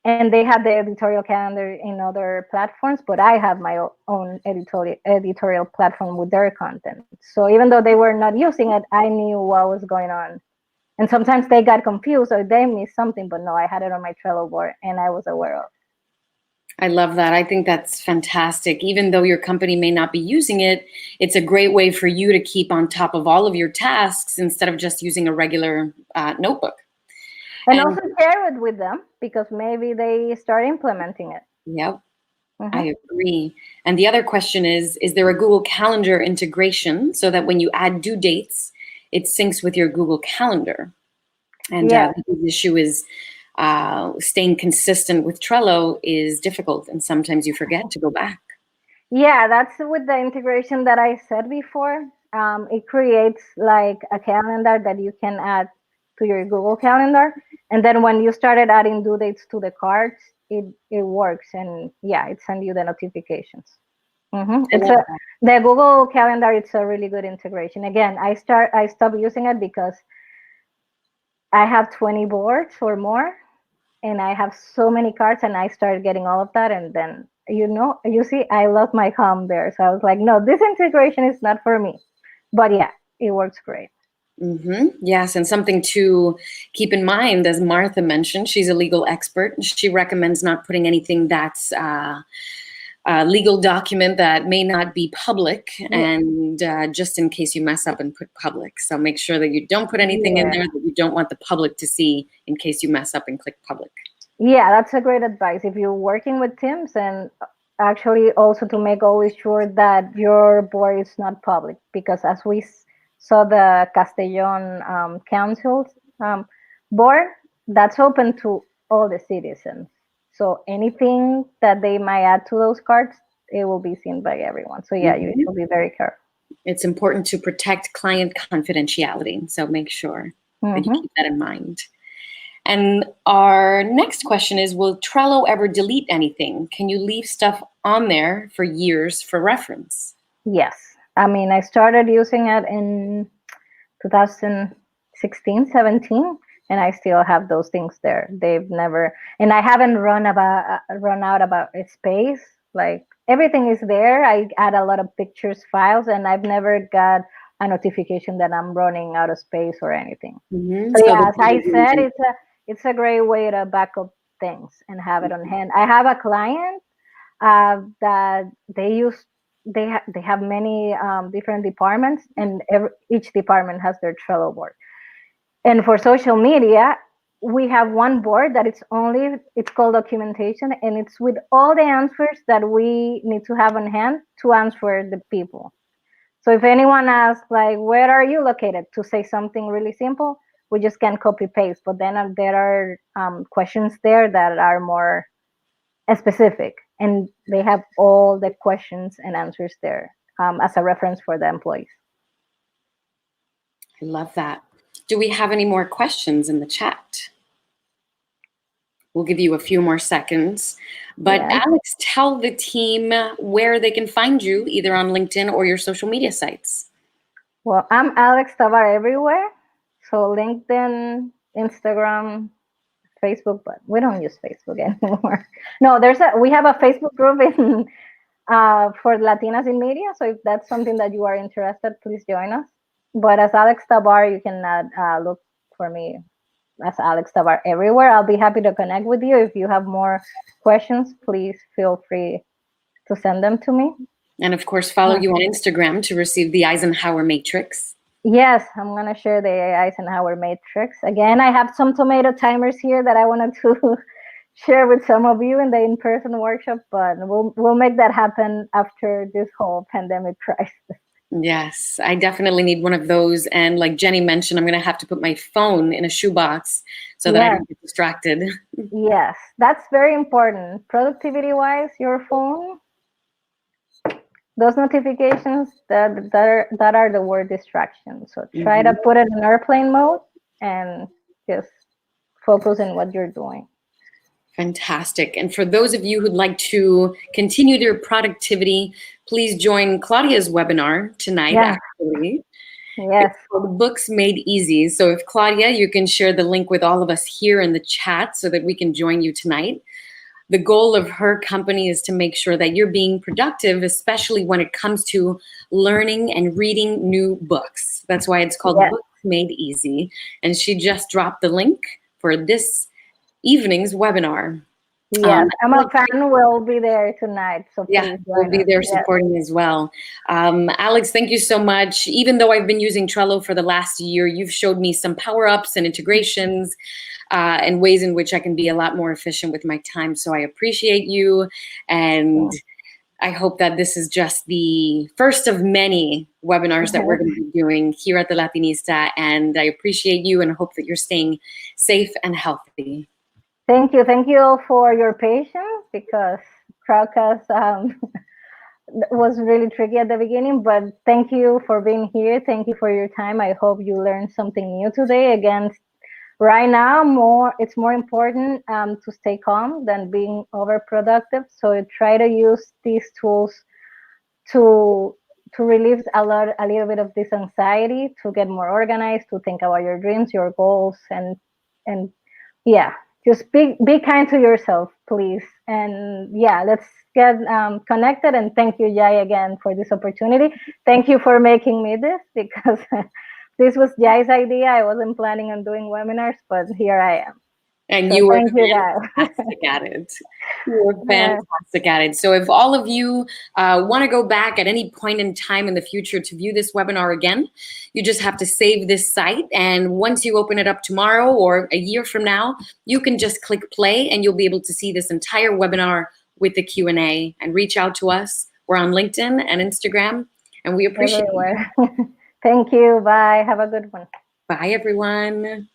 and they had the editorial calendar in other platforms, but I had my own editorial platform with their content. So even though they were not using it, I knew what was going on. And sometimes they got confused or they missed something, but no, I had it on my Trello board and I was aware of. I love that. I think that's fantastic. Even though your company may not be using it, it's a great way for you to keep on top of all of your tasks instead of just using a regular notebook. And also share it with them because maybe they start implementing it. Yep, I agree. And the other question is there a Google Calendar integration so that when you add due dates, it syncs with your Google Calendar? And Yeah. the issue is staying consistent with Trello is difficult, and sometimes you forget to go back. Yeah, that's with the integration that I said before. It creates like a calendar that you can add to your Google Calendar, and then when you started adding due dates to the cards, it works, and yeah, it sends you the notifications. It's the Google Calendar. It's a really good integration. Again, I stopped using it because I have 20 boards or more, and I have so many cards, and I started getting all of that, and then you see, I lost my calm there. So I was like, no, this integration is not for me. But yeah, it works great. Yes, and something to keep in mind, as Martha mentioned, she's a legal expert, and she recommends not putting anything that's a legal document that may not be public, and just in case you mess up and put public. So make sure that you don't put anything in there that you don't want the public to see in case you mess up and click public. Yeah, that's a great advice. If you're working with teams, and actually also to make always sure that your board is not public, because as we saw the Castellon Council's board, that's open to all the citizens. So anything that they might add to those cards, it will be seen by everyone. So yeah, you should be very careful. It's important to protect client confidentiality, so make sure that you keep that in mind. And our next question is, will Trello ever delete anything? Can you leave stuff on there for years for reference? Yes. I mean, I started using it in 2016, 17, and I still have those things there. They've never, and I haven't run out about space. Like everything is there. I add a lot of pictures, files, and I've never got a notification that I'm running out of space or anything. So yeah, as I said, it's a great way to back up things and have it on hand. I have a client that they have many different departments, and each department has their Trello board. And for social media, we have one board that it's called documentation, and it's with all the answers that we need to have on hand to answer the people. So if anyone asks, like, where are you located, to say something really simple, we just can copy paste. But then there are questions there that are more specific, and they have all the questions and answers there as a reference for the employees. I love that. Do we have any more questions in the chat? We'll give you a few more seconds. But Alex, tell the team where they can find you, either on LinkedIn or your social media sites. Well, I'm Alex Tabar everywhere. So LinkedIn, Instagram, Facebook, but we don't use Facebook anymore. No, we have a Facebook group for Latinas in media. So if that's something that you are interested, please join us. But as Alex Tabar, you can look for me as Alex Tabar everywhere. I'll be happy to connect with you. If you have more questions, please feel free to send them to me. And of course, follow you on Instagram to receive the Eisenhower Matrix. Yes, I'm going to share the Eisenhower Matrix. Again, I have some tomato timers here that I wanted to share with some of you in the in-person workshop, but we'll make that happen after this whole pandemic crisis. Yes, I definitely need one of those. And like Jenny mentioned, I'm going to have to put my phone in a shoebox so that I Yes, don't get distracted. yes, that's very important. Productivity wise, your phone, those notifications that are the word distraction. So try to Mhm. put it in airplane mode and just focus on what you're doing. Fantastic. And for those of you who'd like to continue their productivity, please join Claudia's webinar tonight, Yeah, actually. yes, It's called Books Made Easy. So if Claudia, you can share the link with all of us here in the chat so that we can join you tonight. The goal of her company is to make sure that you're being productive, especially when it comes to learning and reading new books. That's why it's called yes, Books Made Easy. And she just dropped the link for this evening's webinar. yes. I'm a Alex, fan. Will be there tonight, so yeah, please we'll join be us. there Yes, supporting as well. Alex, thank you so much. Even though I've been using Trello for the last year, you've showed me some power-ups and integrations and ways in which I can be a lot more efficient with my time. So I appreciate you. And I hope that this is just the first of many webinars that we're going to be doing here at the Latinista. And I appreciate you and hope that you're staying safe and healthy. thank you. Thank you all for your patience because Crowdcast was really tricky at the beginning, but thank you for being here. Thank you for your time. I hope you learned something new today. Again, right now, it's more important to stay calm than being overproductive. So try to use these tools to relieve a little bit of this anxiety, to get more organized, to think about your dreams, your goals, and yeah, just be kind to yourself, please. And yeah, let's get connected. And thank you, Jai, again for this opportunity. Thank you for making me this because this was Jai's idea. I wasn't planning on doing webinars, but here I am. And So you were thank you, guys. fantastic at it. You were fantastic at it. So if all of you want to go back at any point in time in the future to view this webinar again, you just have to save this site. And once you open it up tomorrow or a year from now, you can just click play and you'll be able to see this entire webinar with the Q&A and reach out to us. We're on LinkedIn and Instagram, and we appreciate it. Everywhere. Thank you. Bye. Have a good one. Bye, everyone.